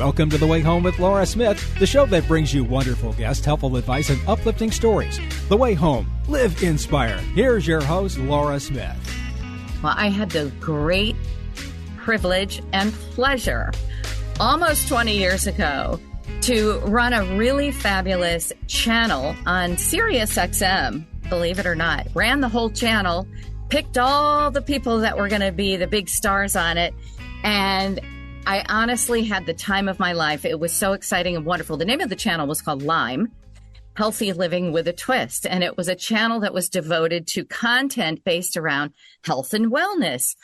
Welcome to The Way Home with Laura Smith, the show that brings you wonderful guests, helpful advice, and uplifting stories. The Way Home. Live inspired. Here's your host, Laura Smith. Well, I had the great privilege and pleasure almost 20 years ago to run a really fabulous channel on Sirius XM, believe it or not. Ran the whole channel, picked all the people that were going to be the big stars on it, and I honestly had the time of my life. It was so exciting and wonderful. The name of the channel was called Lime, Healthy Living with a Twist. And it was a channel that was devoted to content based around health and wellness,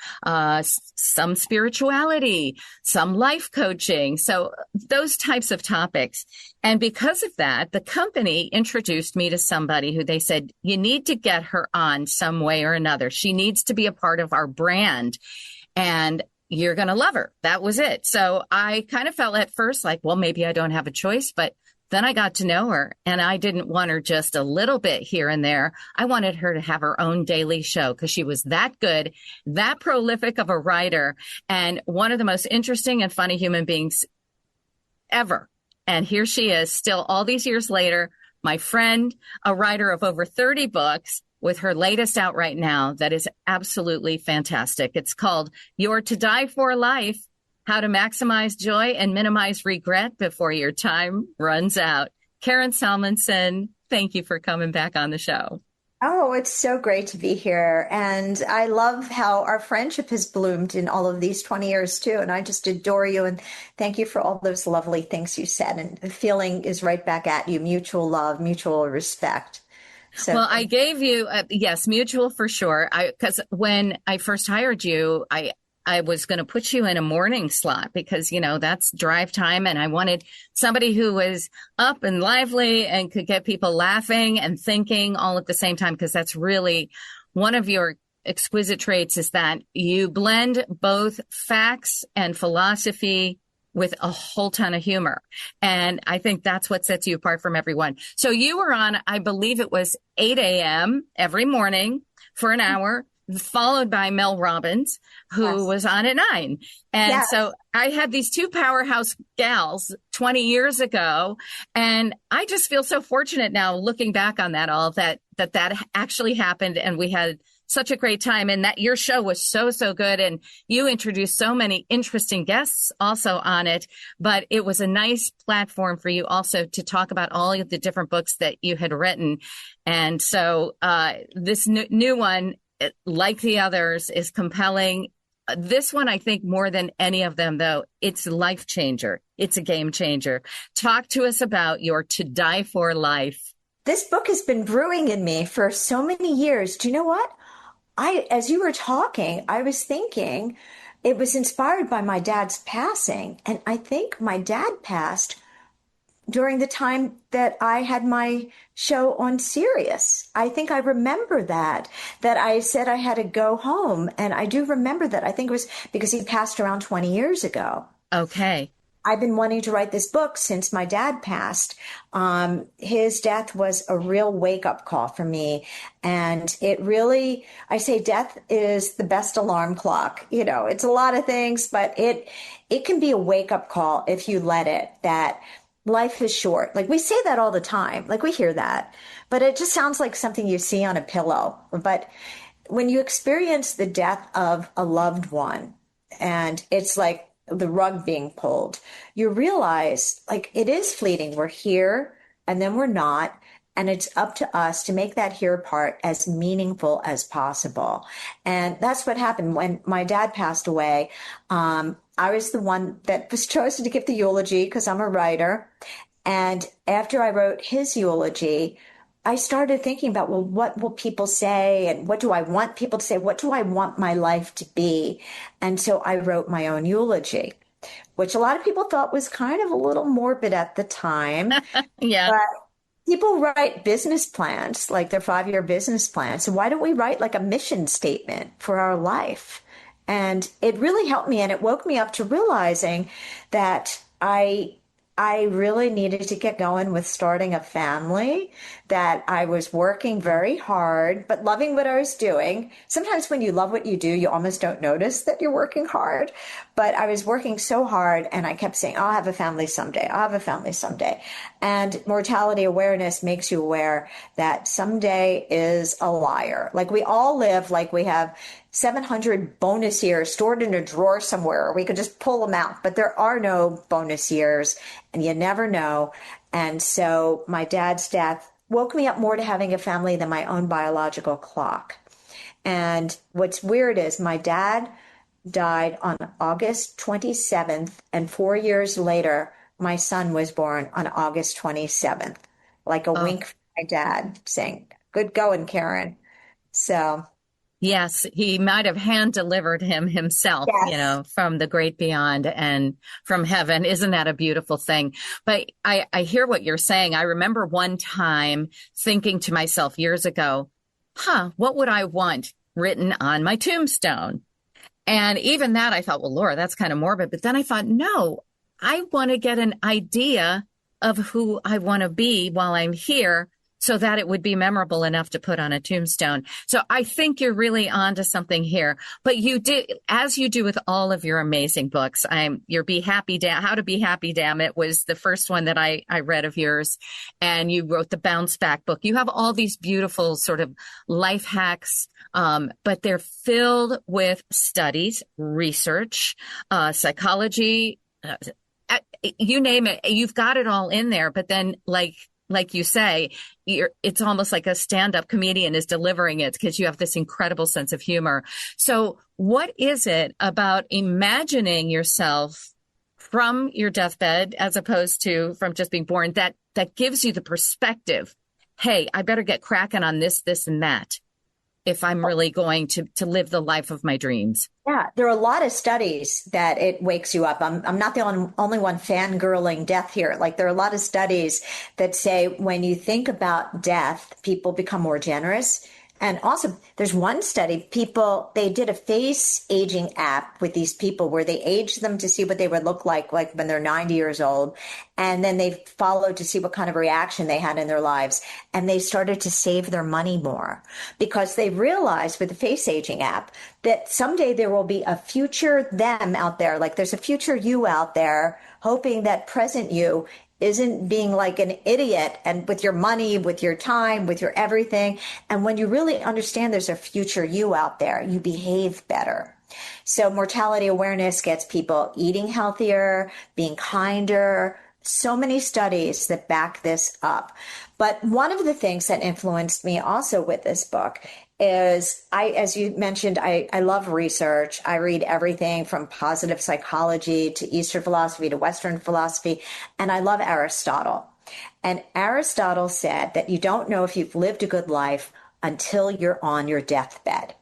some spirituality, some life coaching. So those types of topics. And because of that, the company introduced me to somebody who they said, you need to get her on some way or another. She needs to be a part of our brand. And you're going to love her. That was it. So I kind of felt at first like, well, maybe I don't have a choice, but then I got to know her and I didn't want her just a little bit here and there. I wanted her to have her own daily show because she was that good, that prolific of a writer, and one of the most interesting and funny human beings ever. And here she is still all these years later, my friend, a writer of over 30 books, with her latest out right now that is absolutely fantastic. It's called Your To Die For Life, How to Maximize Joy and Minimize Regret Before Your Time Runs Out. Karen Salmonsohn, thank you for coming back on the show. Oh, it's so great to be here. And I love how our friendship has bloomed in all of these 20 years too. And I just adore you. And thank you for all those lovely things you said. And the feeling is right back at you. Mutual love, mutual respect. So, well, I gave you, yes, mutual for sure. Because when I first hired you, I was going to put you in a morning slot because, you know, that's drive time. And I wanted somebody who was up and lively and could get people laughing and thinking all at the same time, because that's really one of your exquisite traits is that you blend both facts and philosophy with a whole ton of humor. And I think that's what sets you apart from everyone. So you were on, I believe it was 8 a.m. every morning for an hour, followed by Mel Robbins, who was on at 9. And so I had these two powerhouse gals 20 years ago. And I just feel so fortunate now looking back on that all that actually happened. And we had such a great time, and that your show was so good, and you introduced so many interesting guests also on it, but it was a nice platform for you also to talk about all of the different books that you had written. And so this new one, like the others, is compelling. This one, I think more than any of them, though, it's a life changer. It's a game changer. Talk to us about your To Die For Life. This book has been brewing in me for so many years. Do you know what? As you were talking, I was thinking it was inspired by my dad's passing. And I think my dad passed during the time that I had my show on Sirius. I think I remember that I said I had to go home. And I do remember that. I think it was because he passed around 20 years ago. Okay. I've been wanting to write this book since my dad passed. His death was a real wake-up call for me. And it really, I say death is the best alarm clock. You know, it's a lot of things, but it can be a wake-up call if you let it, that life is short. Like we say that all the time. Like we hear that, but it just sounds like something you see on a pillow. But when you experience the death of a loved one, and it's like the rug being pulled, you realize like it is fleeting. We're here and then we're not. And it's up to us to make that here part as meaningful as possible. And that's what happened when my dad passed away. I was the one that was chosen to give the eulogy because I'm a writer. And after I wrote his eulogy, I started thinking about, well, what will people say? And what do I want people to say? What do I want my life to be? And so I wrote my own eulogy, which a lot of people thought was kind of a little morbid at the time. Yeah. But people write business plans, like their 5-year business plans. So why don't we write like a mission statement for our life? And it really helped me. And it woke me up to realizing that I really needed to get going with starting a family, that I was working very hard, but loving what I was doing. Sometimes when you love what you do, you almost don't notice that you're working hard. But I was working so hard and I kept saying, I'll have a family someday. I'll have a family someday. And mortality awareness makes you aware that someday is a liar. Like we all live like we have 700 bonus years stored in a drawer somewhere. We could just pull them out, but there are no bonus years and you never know. And so my dad's death woke me up more to having a family than my own biological clock. And what's weird is my dad died on August 27th, and 4 years later, my son was born on August 27th, like a wink from my dad saying, good going, Karen. So yes, he might have hand delivered him himself, yes. from the great beyond and from heaven. Isn't that a beautiful thing? But I hear what you're saying. I remember one time thinking to myself years ago, what would I want written on my tombstone? And even that, I thought, well, Laura, that's kind of morbid. But then I thought, no, I want to get an idea of who I want to be while I'm here, so that it would be memorable enough to put on a tombstone. So I think you're really onto something here. But you did, as you do with all of your amazing books, your Be Happy, How to Be Happy, Damn It was the first one that I read of yours. And you wrote the Bounce Back book. You have all these beautiful sort of life hacks, but they're filled with studies, research, psychology, you name it. You've got it all in there. But then like you say, it's almost like a stand-up comedian is delivering it because you have this incredible sense of humor. So what is it about imagining yourself from your deathbed as opposed to from just being born that gives you the perspective, hey, I better get cracking on this, and that if I'm really going to live the life of my dreams? Yeah, there are a lot of studies that it wakes you up. I'm not the only one fangirling death here. Like there are a lot of studies that say when you think about death, people become more generous. And also, there's one study, they did a face aging app with these people where they aged them to see what they would look like when they're 90 years old. And then they followed to see what kind of reaction they had in their lives. And they started to save their money more because they realized with the face aging app that someday there will be a future them out there. Like there's a future you out there hoping that present you isn't being like an idiot and with your money, with your time, with your everything. And when you really understand there's a future you out there, you behave better. So mortality awareness gets people eating healthier, being kinder. So many studies that back this up. But one of the things that influenced me also with this book is as you mentioned, I love research. I read everything from positive psychology to Eastern philosophy to Western philosophy. And I love Aristotle. And Aristotle said that you don't know if you've lived a good life until you're on your deathbed.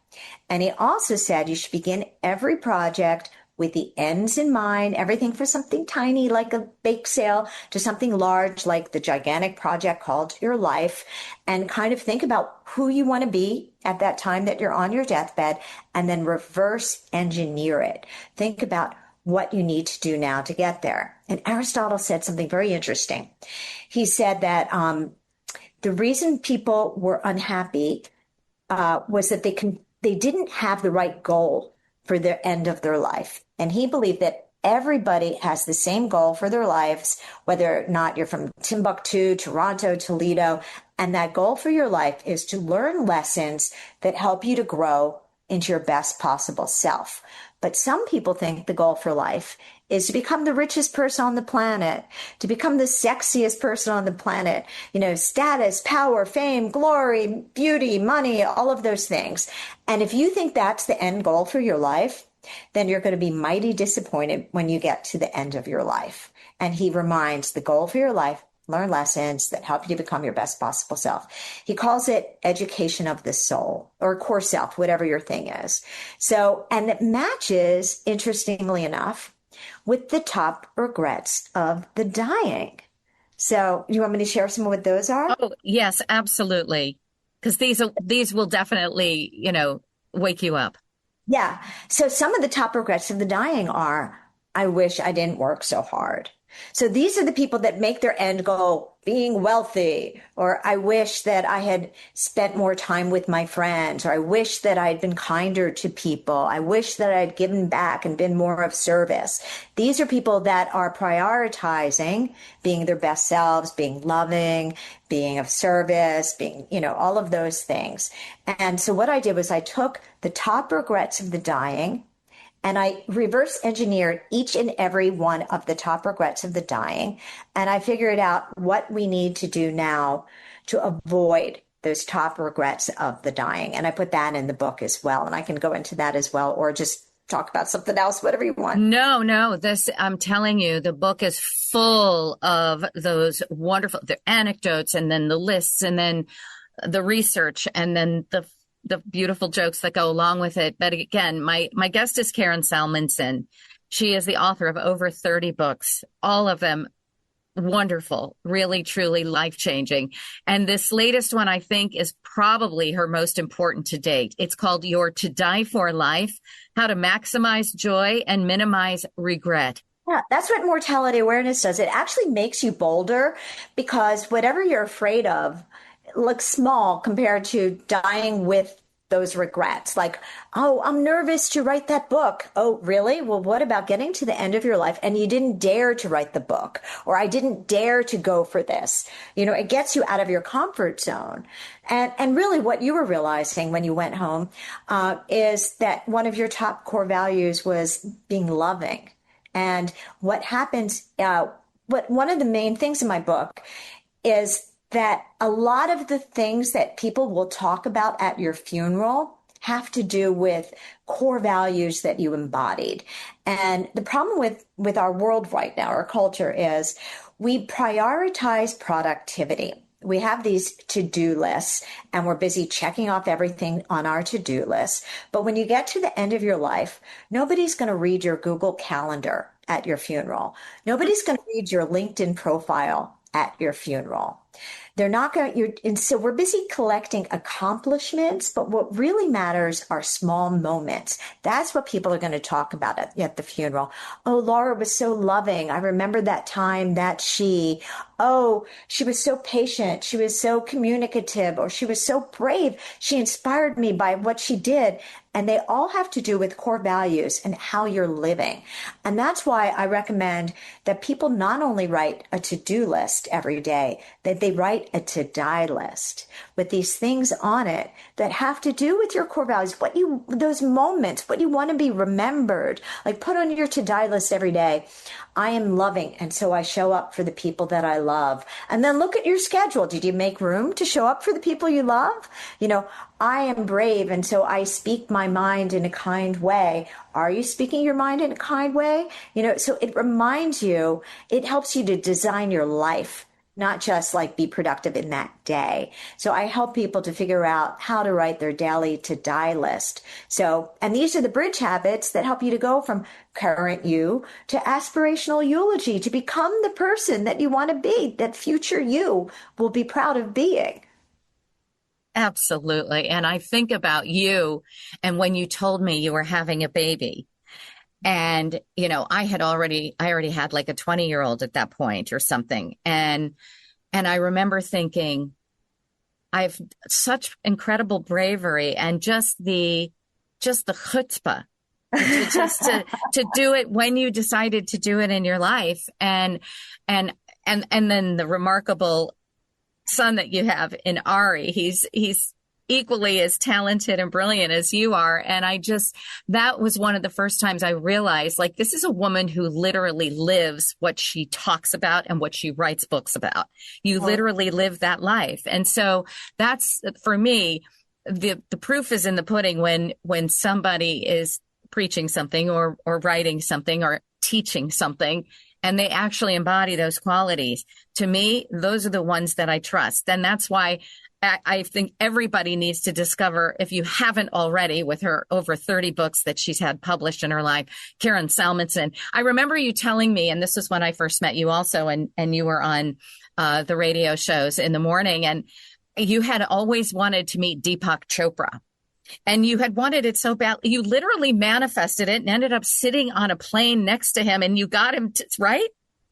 And he also said you should begin every project with the ends in mind, everything from something tiny like a bake sale to something large like the gigantic project called your life, and kind of think about who you want to be at that time that you're on your deathbed and then reverse engineer it. Think about what you need to do now to get there. And Aristotle said something very interesting. He said that the reason people were unhappy was that they didn't have the right goal for the end of their life. And he believed that everybody has the same goal for their lives, whether or not you're from Timbuktu, Toronto, Toledo. And that goal for your life is to learn lessons that help you to grow into your best possible self. But some people think the goal for life is to become the richest person on the planet, to become the sexiest person on the planet, status, power, fame, glory, beauty, money, all of those things. And if you think that's the end goal for your life, then you're going to be mighty disappointed when you get to the end of your life. And he reminds the goal for your life, learn lessons that help you to become your best possible self. He calls it education of the soul or core self, whatever your thing is. So, and it matches, interestingly enough, with the top regrets of the dying. So you want me to share some of what those are? Oh, yes, absolutely. Because these will definitely, wake you up. Yeah. So some of the top regrets of the dying are, I wish I didn't work so hard. So these are the people that make their end goal being wealthy, or I wish that I had spent more time with my friends, or I wish that I had been kinder to people. I wish that I had given back and been more of service. These are people that are prioritizing being their best selves, being loving, being of service, being, all of those things. And so what I did was I took the top regrets of the dying, and I reverse engineered each and every one of the top regrets of the dying. And I figured out what we need to do now to avoid those top regrets of the dying. And I put that in the book as well. And I can go into that as well, or just talk about something else, whatever you want. No, I'm telling you, the book is full of those wonderful, the anecdotes, and then the lists, and then the research, and then the beautiful jokes that go along with it. But again, my guest is Karen Salmonsohn. She is the author of over 30 books, all of them wonderful, really, truly life-changing. And this latest one, I think, is probably her most important to date. It's called Your To Die For Life, How to Maximize Joy and Minimize Regret. Yeah, that's what mortality awareness does. It actually makes you bolder, because whatever you're afraid of looks small compared to dying with those regrets. Like, oh, I'm nervous to write that book. Oh, really? Well, what about getting to the end of your life and you didn't dare to write the book, or I didn't dare to go for this? It gets you out of your comfort zone. And really what you were realizing when you went home is that one of your top core values was being loving. And what happens, one of the main things in my book is that a lot of the things that people will talk about at your funeral have to do with core values that you embodied. And the problem with our world right now, our culture, is we prioritize productivity. We have these to-do lists, and we're busy checking off everything on our to-do list. But when you get to the end of your life, nobody's going to read your Google Calendar at your funeral. Nobody's going to read your LinkedIn profile at your funeral. They're not going and so we're busy collecting accomplishments, but what really matters are small moments. That's what people are going to talk about at the funeral. Oh, Laura was so loving. I remember that time that she was so patient. She was so communicative, or she was so brave. She inspired me by what she did. And they all have to do with core values and how you're living. And that's why I recommend that people not only write a to-do list every day, that they write a to-die list with these things on it that have to do with your core values, those moments, what you want to be remembered. Like, put on your to-die list every day, I am loving, and so I show up for the people that I love. And then look at your schedule. Did you make room to show up for the people you love? I am brave, and so I speak my mind in a kind way. Are you speaking your mind in a kind way? So it reminds you, it helps you to design your life, not just like be productive in that day. So I help people to figure out how to write their daily to die list. And these are the bridge habits that help you to go from current you to aspirational eulogy, to become the person that you want to be, that future you will be proud of being. Absolutely. And I think about you, and when you told me you were having a baby, and, I already had like a 20-year-old at that point or something. And I remember thinking, I've such incredible bravery and just the chutzpah to do it when you decided to do it in your life. And then the remarkable son that you have in Ari, he's equally as talented and brilliant as you are. And that was one of the first times I realized, like, this is a woman who literally lives what she talks about and what she writes books about. You literally live that life. And so that's, for me, the proof is in the pudding when somebody is preaching something or writing something or teaching something, and they actually embody those qualities. To me, those are the ones that I trust. And that's why I think everybody needs to discover, if you haven't already, with her over 30 books that she's had published in her life, Karen Salmonsohn. I remember you telling me, and this is when I first met you also, and you were on the radio shows in the morning, and you had always wanted to meet Deepak Chopra. And you had wanted it so bad. You literally manifested it and ended up sitting on a plane next to him, and you got him, right?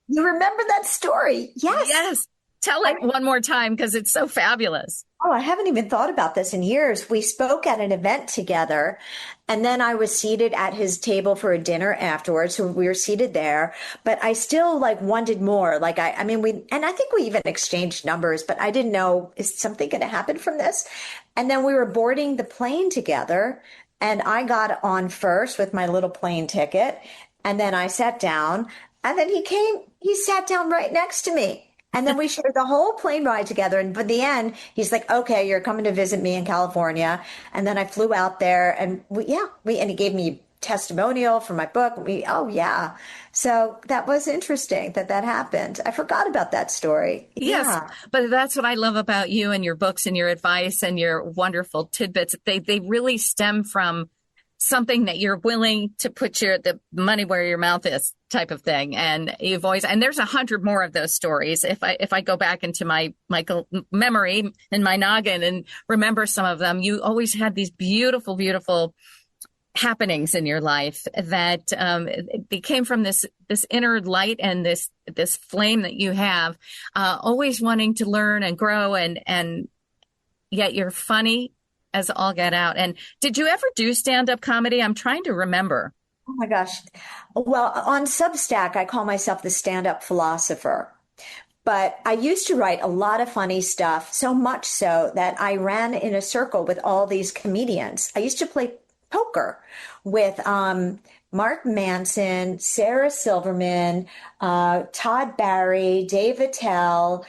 You remember that story? Yes. Yes. Tell it one more time because it's so fabulous. Oh, I haven't even thought about this in years. We spoke at an event together, and then I was seated at his table for a dinner afterwards. So we were seated there, but I still like wanted more. Like I mean, and I think we even exchanged numbers, but I didn't know, is something going to happen from this? And then we were boarding the plane together, and I got on first with my little plane ticket, and then I sat down, and then he sat down right next to me. And then we shared the whole plane ride together. And by the end, he's like, okay, you're coming to visit me in California. And then I flew out there and and he gave me testimonial for my book. Oh yeah. So that was interesting that happened. I forgot about that story. Yes, Yeah. but that's what I love about you and your books and your advice and your wonderful tidbits. They really stem from something that you're willing to put the money where your mouth is type of thing. And you've always, and there's 100 more of those stories. If I go back into my memory and my noggin and remember some of them, you always had these beautiful, beautiful happenings in your life that they came from this inner light and this flame that you have, always wanting to learn and grow, and yet you're funny as all get out. And did you ever do stand-up comedy? I'm trying to remember. Oh my gosh. Well, on Substack, I call myself the stand-up philosopher. But I used to write a lot of funny stuff, so much so that I ran in a circle with all these comedians. I used to play poker with Mark Manson, Sarah Silverman, Todd Barry, Dave Attell,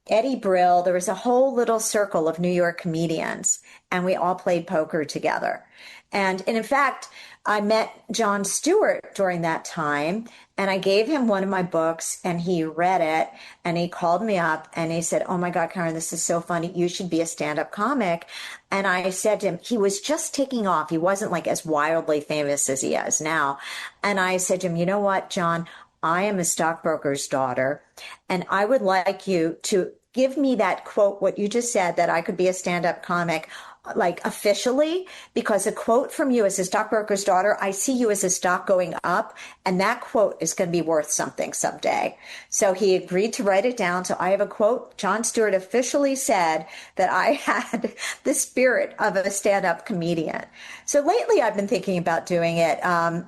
Eddie Brill. There was a whole little circle of New York comedians, and we all played poker together. And in fact, I met Jon Stewart during that time, and I gave him one of my books, and he read it, and he called me up, and he said, oh my God, Karen, this is so funny. You should be a stand-up comic. And I said to him, he was just taking off. He wasn't like as wildly famous as he is now. And I said to him, you know what, John, I am a stockbroker's daughter, and I would like you to give me that quote, what you just said, that I could be a stand-up comic, like officially, because a quote from you as a stockbroker's daughter, I see you as a stock going up, and that quote is going to be worth something someday. So he agreed to write it down. So I have a quote. Jon Stewart officially said that I had the spirit of a stand-up comedian. So lately I've been thinking about doing it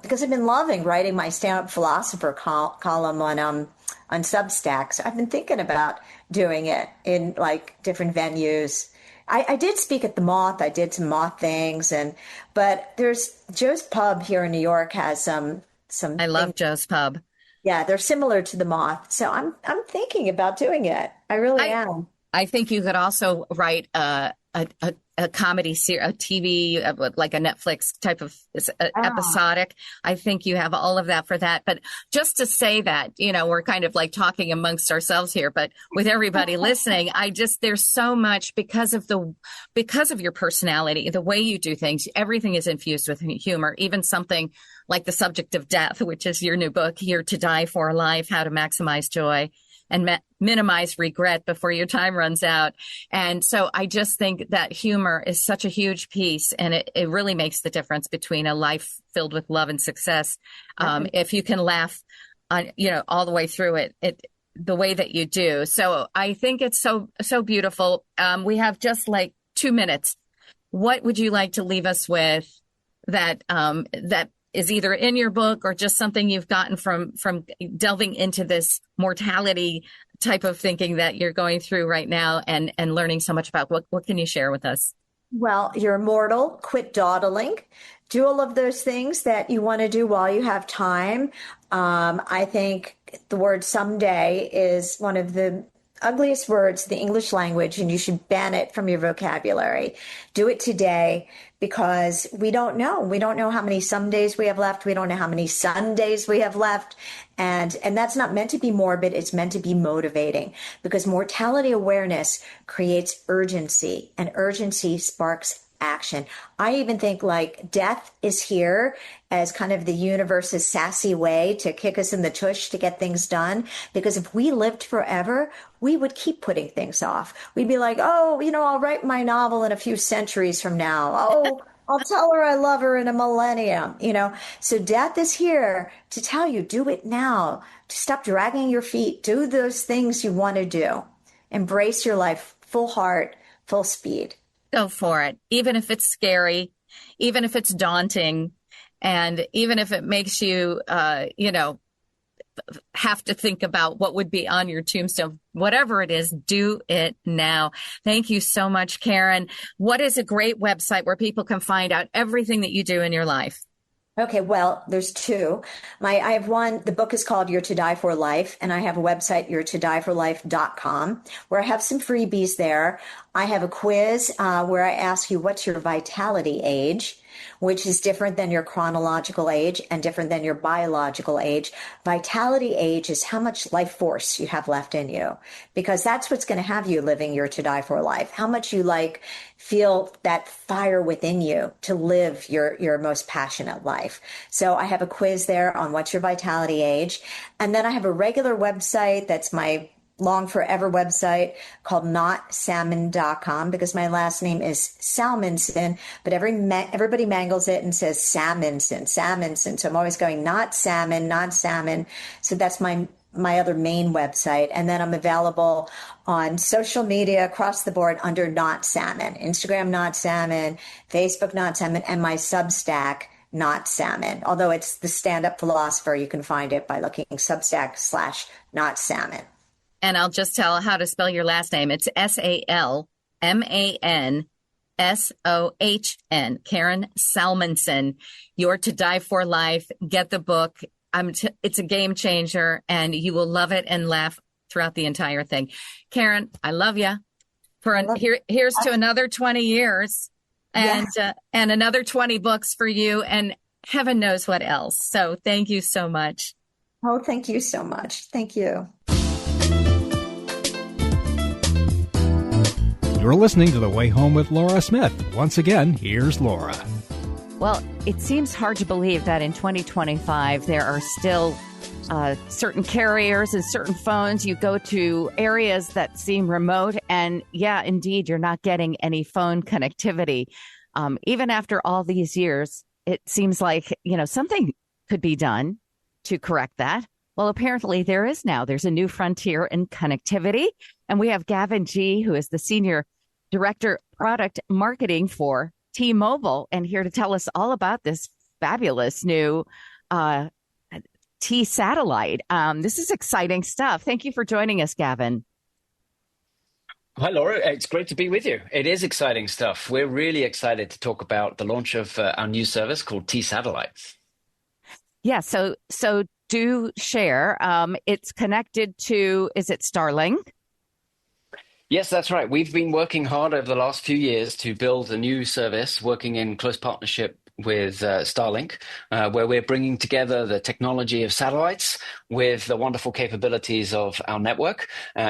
because I've been loving writing my stand-up philosopher column on Substack. So I've been thinking about doing it in like different venues. I did speak at the Moth. I did some Moth things, but there's Joe's Pub here in New York has some. I love Joe's Pub. Yeah, they're similar to the Moth, so I'm thinking about doing it. I really am. I think you could also write a comedy series, a TV, like a Netflix type of episodic. I think you have all of that for that. But just to say that, we're kind of like talking amongst ourselves here, but with everybody listening, there's so much because of your personality, the way you do things, everything is infused with humor, even something like the subject of death, which is your new book, Here to Die for Life, How to Maximize Joy and minimize regret before your time runs out. And so I just think that humor is such a huge piece, and it really makes the difference between a life filled with love and success. If you can laugh on, all the way through it the way that you do. So I think it's so beautiful. We have just like 2 minutes. What would you like to leave us with that is either in your book or just something you've gotten from delving into this mortality type of thinking that you're going through right now and learning so much about? What can you share with us? Well, you're immortal. Quit dawdling. Do all of those things that you want to do while you have time. I think the word someday is one of the ugliest words in the English language, and you should ban it from your vocabulary. Do it today, because we don't know. We don't know how many somedays we have left. We don't know how many Sundays we have left. And that's not meant to be morbid. It's meant to be motivating, because mortality awareness creates urgency, and urgency sparks action. I even think like death is here as kind of the universe's sassy way to kick us in the tush to get things done. Because if we lived forever, we would keep putting things off. We'd be like, oh, I'll write my novel in a few centuries from now. Oh, I'll tell her I love her in a millennium, you know. So death is here to tell you, do it now. Stop dragging your feet. Do those things you want to do. Embrace your life, full heart, full speed. Go for it. Even if it's scary, even if it's daunting, and even if it makes you, have to think about what would be on your tombstone, whatever it is, do it now. Thank you so much, Karen. What is a great website where people can find out everything that you do in your life? Okay, well, there's two. I have one, the book is called You're to Die for Life, and I have a website, you'retodieforlife.com, where I have some freebies there. I have a quiz where I ask you, what's your vitality age? Which is different than your chronological age and different than your biological age. Vitality age is how much life force you have left in you, because that's what's going to have you living your to die for life. How much you feel that fire within you to live your most passionate life. So I have a quiz there on what's your vitality age. And then I have a regular website that's my long forever website called notsalmon.com, because my last name is Salmonsohn, but everybody mangles it and says Salmonsohn. So I'm always going not salmon. So that's my other main website. And then I'm available on social media across the board under Not Salmon, Instagram Not Salmon, Facebook Not Salmon, and my Substack Not Salmon. Although it's the Stand-Up Philosopher, you can find it by looking Substack/Not Salmon. And I'll just tell how to spell your last name. It's SalmanSohn, Karen Salmonsohn. You're to Die for Life. Get the book. It's a game changer, and you will love it and laugh throughout the entire thing. Karen, I love you. Here's to another 20 years and another 20 books for you, and heaven knows what else. So thank you so much. Oh, thank you so much. Thank you. You're listening to The Way Home with Laura Smith. Once again, here's Laura. Well, it seems hard to believe that in 2025, there are still certain carriers and certain phones. You go to areas that seem remote, and yeah, indeed, you're not getting any phone connectivity. Even after all these years, it seems like, something could be done to correct that. Well, apparently there is now. There's a new frontier in connectivity. And we have Gavin G., who is the Senior Director Product Marketing for T-Mobile, and here to tell us all about this fabulous new T-Satellite. This is exciting stuff. Thank you for joining us, Gavin. Hi, Laura. It's great to be with you. It is exciting stuff. We're really excited to talk about the launch of our new service called T-Satellite. Yeah, so do share. It's connected to, is it Starlink? Yes, that's right. We've been working hard over the last few years to build a new service, working in close partnership with Starlink, where we're bringing together the technology of satellites with the wonderful capabilities of our network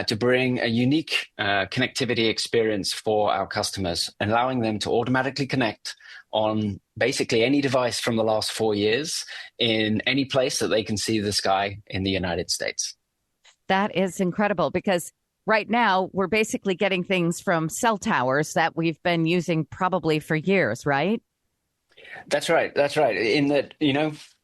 to bring a unique connectivity experience for our customers, allowing them to automatically connect on basically any device from the last 4 years in any place that they can see the sky in the United States. That is incredible, because right now we're basically getting things from cell towers that we've been using probably for years, right? That's right. In that,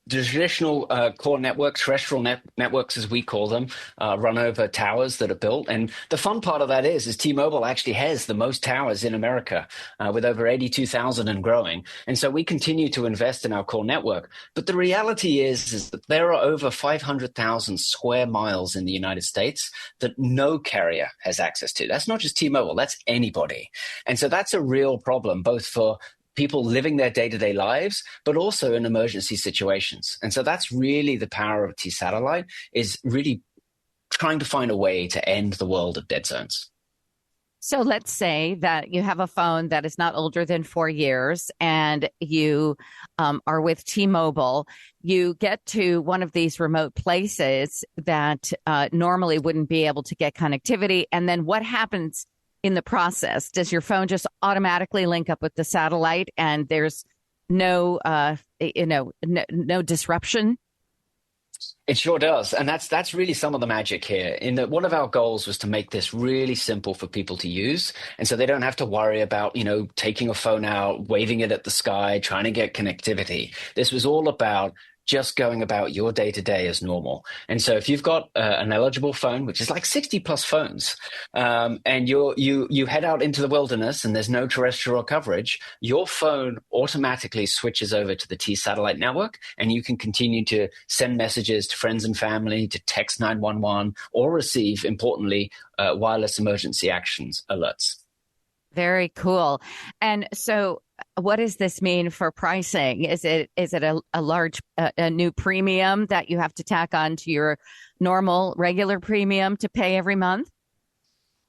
the traditional core networks, terrestrial networks, as we call them, run over towers that are built. And the fun part of that is T-Mobile actually has the most towers in America, with over 82,000 and growing. And so we continue to invest in our core network. But the reality is that there are over 500,000 square miles in the United States that no carrier has access to. That's not just T-Mobile, that's anybody. And so that's a real problem, both for people living their day-to-day lives, but also in emergency situations. And so that's really the power of T-Satellite, is really trying to find a way to end the world of dead zones. So let's say that you have a phone that is not older than 4 years, and you are with T-Mobile. You get to one of these remote places that normally wouldn't be able to get connectivity. And then what happens in the process? Does your phone just automatically link up with the satellite and there's no disruption? It sure does. And that's really some of the magic here. In that one of our goals was to make this really simple for people to use. And so they don't have to worry about, taking a phone out, waving it at the sky, trying to get connectivity. This was all about just going about your day to day as normal. And so if you've got an eligible phone, which is like 60 plus phones, and you head out into the wilderness and there's no terrestrial coverage, your phone automatically switches over to the T-Satellite network, and you can continue to send messages to friends and family, to text 911, or receive, importantly, wireless emergency actions alerts. Very cool. And so what does this mean for pricing? Is it a large, a new premium that you have to tack on to your normal regular premium to pay every month?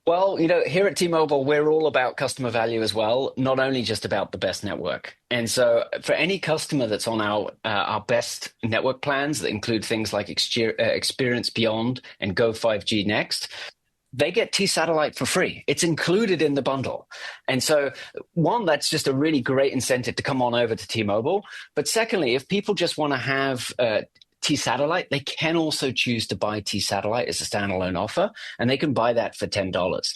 Well, here at T-Mobile, we're all about customer value as well, not only just about the best network. And so for any customer that's on our best network plans that include things like Experience Beyond and Go 5G Next, they get T-Satellite for free. It's included in the bundle. And so, one, that's just a really great incentive to come on over to T-Mobile. But secondly, if people just want to have T-Satellite, they can also choose to buy T-Satellite as a standalone offer, and they can buy that for $10.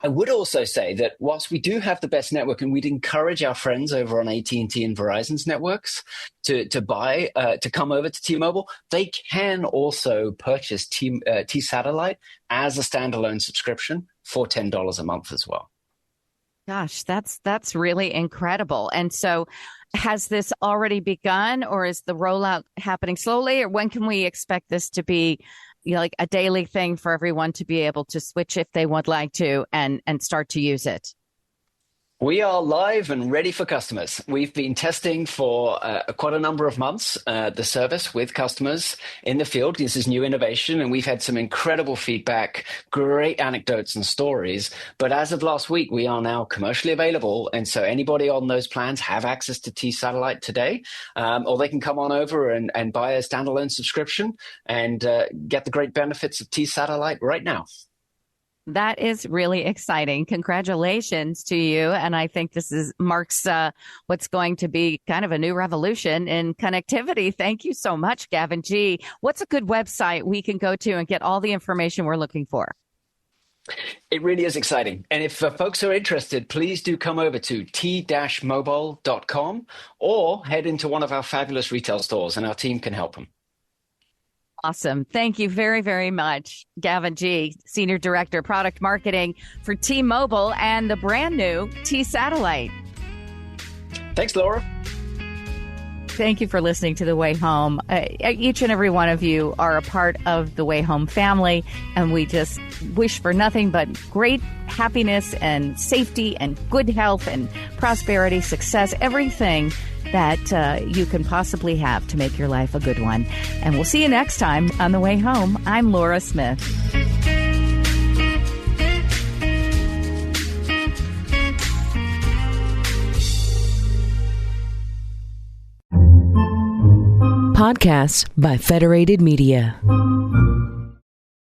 I would also say that whilst we do have the best network, and we'd encourage our friends over on AT&T and Verizon's networks to come over to T-Mobile, they can also purchase T-Satellite as a standalone subscription for $10 a month as well. Gosh, that's really incredible. And so has this already begun, or is the rollout happening slowly, or when can we expect this to be like a daily thing for everyone to be able to switch if they would like to and start to use it? We are live and ready for customers. We've been testing for quite a number of months the service with customers in the field. This is new innovation, and we've had some incredible feedback, great anecdotes and stories. But as of last week, we are now commercially available. And so anybody on those plans have access to T-Satellite today, or they can come on over and buy a standalone subscription and get the great benefits of T-Satellite right now. That is really exciting. Congratulations to you. And I think this marks what's going to be kind of a new revolution in connectivity. Thank you so much, Gavin G. What's a good website we can go to and get all the information we're looking for? It really is exciting. And if folks are interested, please do come over to t-mobile.com or head into one of our fabulous retail stores, and our team can help them. Awesome. Thank you very, very much. Gavin G., Senior Director, Product Marketing for T-Mobile and the brand new T-Satellite. Thanks, Laura. Thank you for listening to The Way Home. Each and every one of you are a part of the Way Home family, and we just wish for nothing but great happiness and safety and good health and prosperity, success, everything that you can possibly have to make your life a good one. And we'll see you next time on The Way Home. I'm Laura Smith. Podcasts by Federated Media.